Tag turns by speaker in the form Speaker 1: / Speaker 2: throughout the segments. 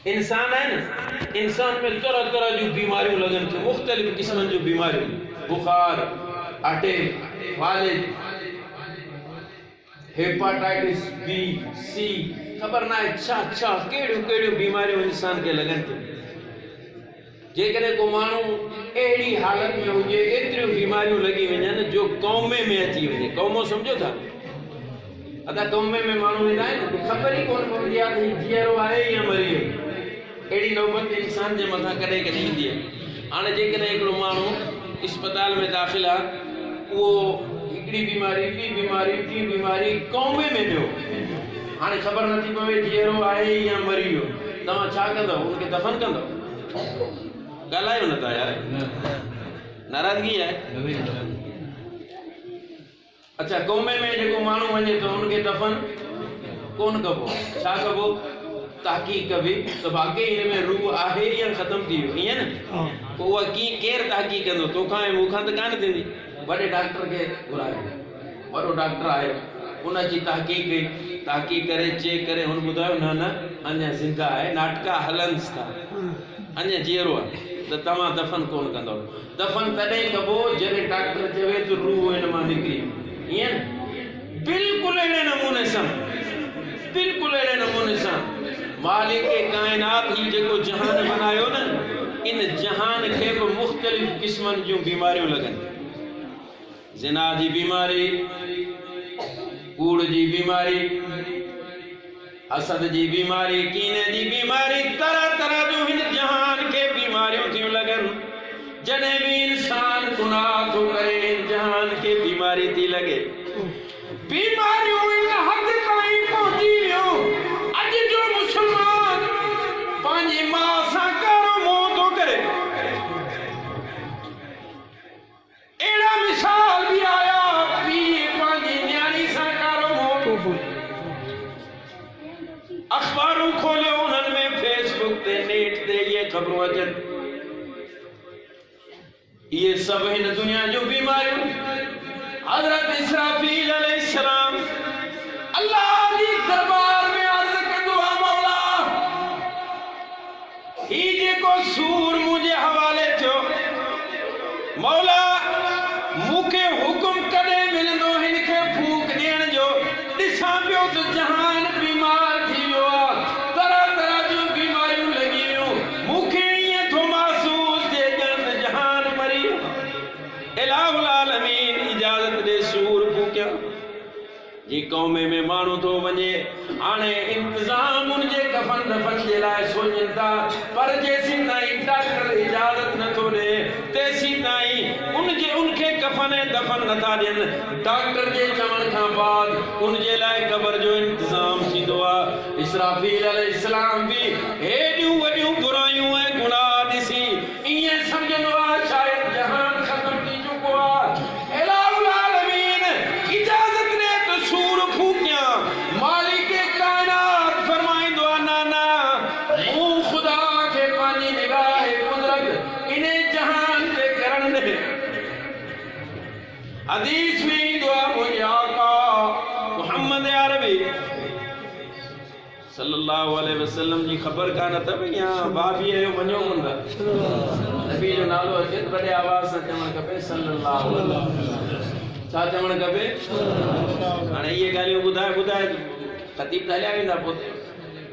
Speaker 1: इंसान है ना, इंसान में तरह तरह जो बीमारियों लगन थी, मुख्तलिफ किस्म जो बीमारियों, बुखार, अटैक, फालिज, हेपाटाइटिस बी सी, खबर ना छा केड़ियों केड़ियों बीमारियों इंसान के लगन थी। जेकॾहिं को माण्हू अहिड़ी हालत में हुजे, एतिरियूं बीमारियूं लॻी वञनि जो क़ौमे में अची वञे। क़ौमो सम्झो था? अदा क़ौमे में माण्हू वेंदा आहिनि, ख़बर ई कोन पवंदी आहे त हीउ जीअरो आहे या मरी वियो। अहिड़ी नौबत इंसान जे मथां कॾहिं कॾहिं ईंदी आहे। हाणे जेकॾहिं हिकिड़ो माण्हू इस्पताल में दाख़िल आहे, उहो हिकिड़ी बीमारी, ॿी बीमारी, टी बीमारी क़ौमे में वियो, हाणे ख़बर नथी पवे जीअरो आहे या मरी वियो। तव्हां छा कंदव? उनखे दफ़न कंदव? ॻाल्हायो नथा यार, नाराज़गी आहे। अच्छा, क़ौमे में जेको माण्हू वञे थो उनखे दफ़न कोन कबो, छा कबो? तहक़ीक़ कबी त वाकई हिन में रूह आहे या ख़तम थी वियो, ईअं न? पोइ उहा केरु तहक़ीक़ कंदो? तोखां ऐं मूंखां त कान थींदी। वॾे डॉक्टर खे घुरायो, वॾो डॉक्टर आयो, उन जी तहक़ीक़ करे चेक करे हुन ॿुधायो न अञा ज़िंदा आहे, नाटका हलन्स था, अञा जीअरो आहे, त तव्हां दफ़न कोन कंदव। दफ़न तॾहिं कबो जॾहिं डॉक्टर चवे त रूह हिन मां निकिरी, ईअं न? बिल्कुलु अहिड़े नमूने सां, बिल्कुलु अहिड़े नमूने सां मालिक काइनात ही जेको जहान बनायो न, इन जहान खे बि मुख़्तलिफ़ क़िस्मनि जूं बीमारियूं लॻनि। ज़िना जी बीमारी, कूड़ जी बीमारी, हसद जी बीमारी, कीने जी बीमारी, तरह तरह जूं हिन जहान खे बीमारियूं थियूं लॻनि। जॾहिं बि इंसान गुनाह थो करे, इन जहान खे बीमारी थी लॻे। बीमारियूं इन हद ताईं पहुची वियूं, अॼु जो मुस्लमान पंहिंजी मां सां कारो मोह थो करे। अहिड़ा मिसाल बि आया, पीउ पंहिंजी न्याणी सां कारो मोह। अखबारूं खोलियो, उन्हनि में फेसबुक ते, नेट ते ये ख़बरूं अचनि। ये सब हिन दुनिया जो बीमारियूं। हज़रत इसराफील अलैहिस्सलाम अल्लाह जी दरबार में अर्ज़ कंदो आहे, मौला ही जेको सूर मुंहिंजे हवाले थियो, मौला मूंखे हुकुम कॾहिं मिलंदो हिन खे फूक ॾियण जो? ॾिसां पियो त जहान बीमार थी वियो आहे, तरह तरह जूं बीमारियूं लॻी वियूं। मूंखे ईअं थो महसूस थिए ॼण त जहान मरी वियो। इलाहुल आलमीन इजाज़त ॾे सूर फूकिया। जी क़ौमे में माण्हू थो वञे, हाणे इंतज़ाम उनजे कफ़न दफ़न जे लाइ सोचनि था, पर जेसीं ताईं डॉक्टर इजाज़त नथो ॾे, तेसीं ताईं उनखे कफ़न ऐं दफ़न नथा ॾियनि। डॉक्टर जे चवण खां बाद उनजे लाइ क़ब्र जो इंतज़ाम थींदो आहे। इसराफील अलैहिस्सलाम बि हेॾियूं वॾियूं बुरायूं ऐं गुनाह ॾिसी ईअं सम्झंदो आहे शायदि जहान ख़तम थी चुको आहे। इलाहुल आलमीन इजाज़त ॾे त सूर फूकिया। मालिक काइनात फरमाईंदो आहे, ना मूं ख़ुदा खे पंहिंजी निगाह कुदरत इन जहान ते करण ॾे। हदीस में ईंदो आहे, मुंहिंजे आका मुहम्मद अरबी सल्लल्लाहु अलैहि वसल्लम जी ख़बर कान अथव या भाभी जो वञो कोन था? नबी जो नालो अचे त वॾे आवाज़ सां चवणु खपे सल्लल्लाहु अलैहि। छा चवणु खपे? हाणे इहे ॻाल्हियूं ॿुधाए ख़तीब त हलिया वेंदा, पोइ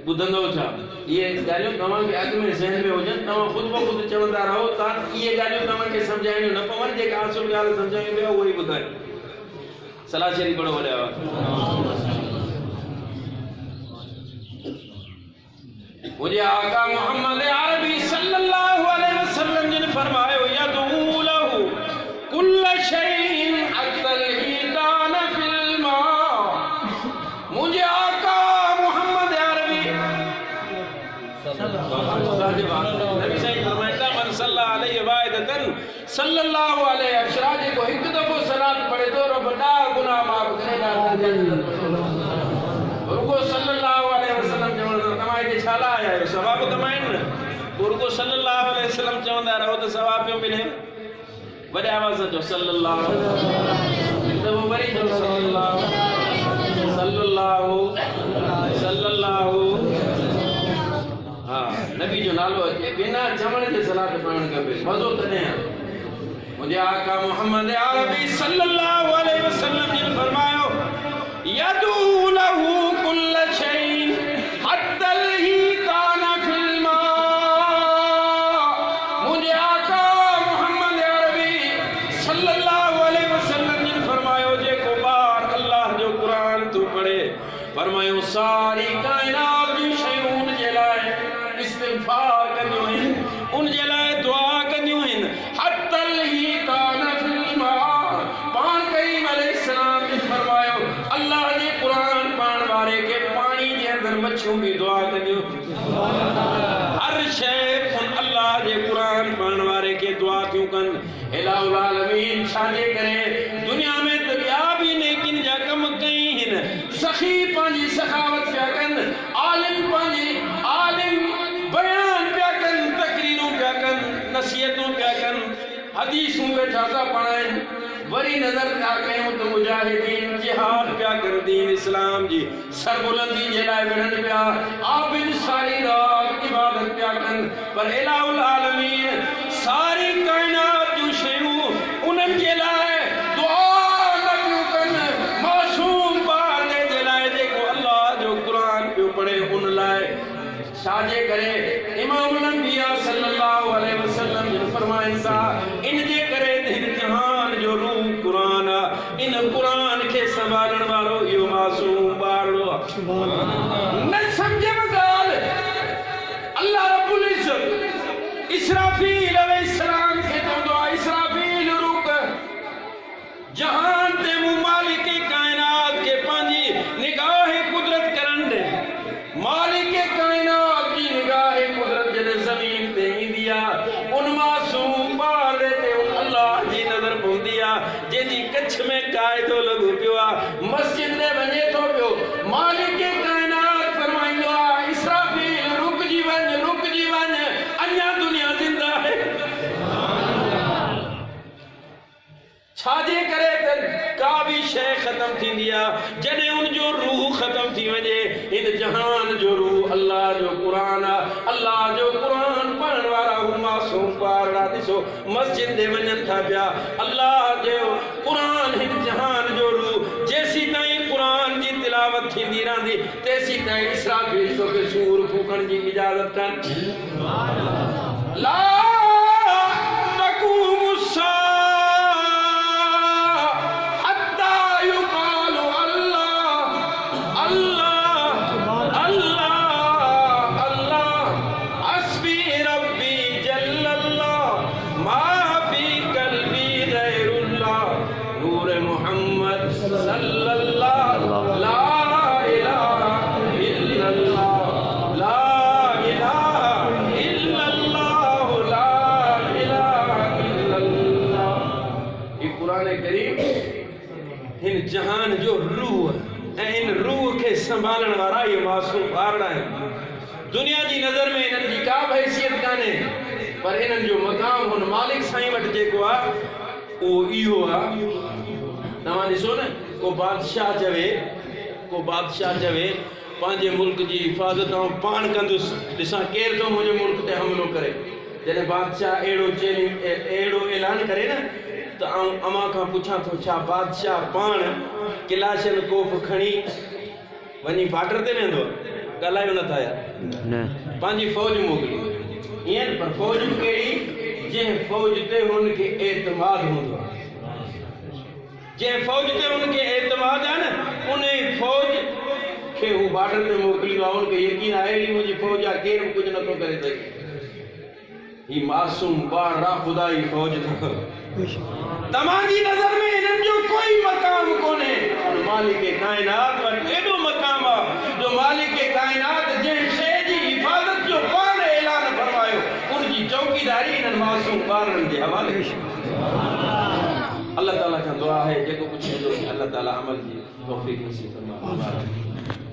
Speaker 1: ॿुधंदो छा? इहे ॻाल्हियूं तव्हांखे अॻु में ज़हन में हुजनि, तव्हां ख़ुदि चवंदा रहो, इहे ॻाल्हियूं तव्हांखे सम्झाइणियूं न पवनि। जेका असुल ॻाल्हि सम्झायूं पिया उहो ई ॿुधायो। सलाह शरीफ़ पढ़ो वॾे आवाज़। मुझे आका मोहम्मद अरबी सल्लल्लाहु अलैहि वसल्लम जिन फरमायो, यदू लहू कुल्ल शैइन अतल ईदान फिल मा। मुझे आका मोहम्मद अरबी नबी सही फरमाया, मन सल्ला अलैहि वाहिदतन सल्लल्लाहु अलैहि अशरा, जेको हिकु दफ़ो सलात पढ़े तो रब दा गुनाह माफ़ करे। रुको सल्लल्लाहु अलैहि वसल्लम चवंदा, तव्हां हिते छा लाइ आया आहियो? सवाब कमाइनि न। रुको सल्लल्लाहु अलैहि वसल्लम चवंदा रहो त सवाब पियो मिले। वॾे आवाज़ सां चओ सल्लल्लाहु अलैहि वसल्लम। वरी चओ सल्लल्लाहु सल्लल्लाहु। हा, नबी जो नालो अचे बिना चवण जे सलात पढ़ण खपे मज़ो तॾहिं मुझे आका मोहम्मद अरबी सल्लल्लाहु अलैहि वसल्लम ने फरमायो यदू लहू कुल्ल शैइन हत्तल ही काना फिल मा। मुझे आका मोहम्मद अरबी सल्लल्लाहु अलैहि वसल्लम ने फरमायो जेको बार अल्लाह जो कुरान तू पढ़े फरमायो सारी कायनात जी शयून जे लाए इस्तिगफार कंदियूं आहिनि उन जे लाए दुआ कंदियूं आहिनि हत्तल ही काना फिल मा। पाण करीम अलैहिस्सलाम ने फरमायो अल्लाह जे कुरान पढ़ण वारे के पानी जे अंदर मच्छियूं भी दुआ कंदियूं। हर शइ उन अल्लाह जे कुरान पढ़ण वारे के दुआ क्यों कन इलाहुल आलमीन छाजे करे दुनिया में त ॿिया भी नेकिन जा कम कई हिन सखी पंहिंजी सखावत पिया कनि आलिम पंहिंजी आलिम बयान पिया कनि तकरीरूं पिया कनि नसीहतूं पिया कनि हदीसूं वेठा था पढ़ाइनि वरी नज़र पिया कयूं त मुजाहिदीन जिहाद पिया कनि दीन इस्लाम जी सरबुलंदी जे लाइ विढ़नि पिया आबिद सारी रात इबादत पिया कनि पर इलाहुल आलमीन सारी कायनात जूं शयूं उन्हनि जे लाइ दुआ न पियूं कनि मासूम ॿार जे लाइ जेको अल्लाह जो क़ुरान पियो पढ़े उन लाइ छाजे करे इमामुल अंबिया सल्लल्लाहु अलैहि वसल्लम ने फरमाइनि था इन जे करे हिन जहान जो रूह क़ुरान आहे इन क़ुरान खे संभालण वारो इहो मासूम ॿारड़ो आहे। न सम्झ में ॻाल्हि अल्लाह रब्बुल इज़्ज़त इसराफील अलैहिस्सलाम खे चवंदो आहे इसराफील रुक जहान ते मूं मालिक कायनात के पंहिंजी निगाह कुदरत करण दे मालिक कायनात जी निगाह कुदरत जॾहिं ज़मीन ते ईंदी आहे उन मासूम ॿार ते अल्लाह जी नज़र पवंदी आहे जंहिंजी कच्छ में क़ाइदो लॻो पियो आहे मस्जिद में वञे थो पियो मालिक कायनात फरमाईंदो आहे इसराफील रुकजी वञ अञा दुनिया ज़िंदा आहे। छाजे करे त का भी शइ ख़त्म थींदी आहे जॾहिं उन जो रूह ख़त्म थी वञे इन जहान जो रूह अल्लाह जो क़ुरान आहे अल्लाह जो क़ुरान पढ़ण वारा हू मासूम ॿारड़ा ॾिसो मस्जिद ते वञनि था पिया अल्लाह जो क़ुरान हिन जहान जो रूह जेसी ताईं क़ुरान जी तिलावत थींदी रहंदी तेसी ताईं इसराफील तोखे सूर फूकण जी इजाज़त कनि। ला तक़ूमु हिन जहान जो रूह ऐं इन रूह के संभालण वारा ये मासूम ॿारड़ा आहिनि दुनिया जी नज़र में इन्हनि जी का हैसियत कान्हे पर इन्हनि जो मक़ाम हुन मालिक साईं वटि जेको आहे उहो इहो आहे। तव्हां ॾिसो न को बादशाह चवे पंहिंजे मुल्क जी हिफ़ाज़त आउं पाण कंदुसि ॾिसां केरु थो मुंहिंजे मुल्क ते हमलो करे जॾहिं बादशाह अहिड़ो ऐलान करे न तो अमा का पुछा तो छा बादशाह पाण किलाशन कोफ खणी वनी बॉर्डर ते वेंदो ॻाल्हायो न था यार पंहिंजी फौज मोकिली ईअं पर फौज कहिड़ी जंहिं फौज ते हुनखे एतमाद हूंदो जंहिं फौज ते हुनखे एतमाद आहे न उन फौज खे हू बॉर्डर ते मोकिलींदो आहे हुनखे यकीन आहे अहिड़ी मुंहिंजी फौज आहे केरु कुझु नथो करे सघे ही मासूम ॿारड़ा ख़ुदा जी फौज अथव तव्हांजी नज़र में इन्हनि जो कोई मक़ाम कोन्हे मालिक कायनात वटि एॾो मक़ाम आहे जो मालिक कायनात जंहिं शइ जी हिफ़ाज़त जो पाण ऐलान फरमायो उनजी चौकीदारी इन्हनि मासूम ॿारनि जे हवाले अल्लाह ताला खां दुआ है जेको कुझु अल्लाह ताला अमल जी तौफ़ीक़ नसीब फरमाए।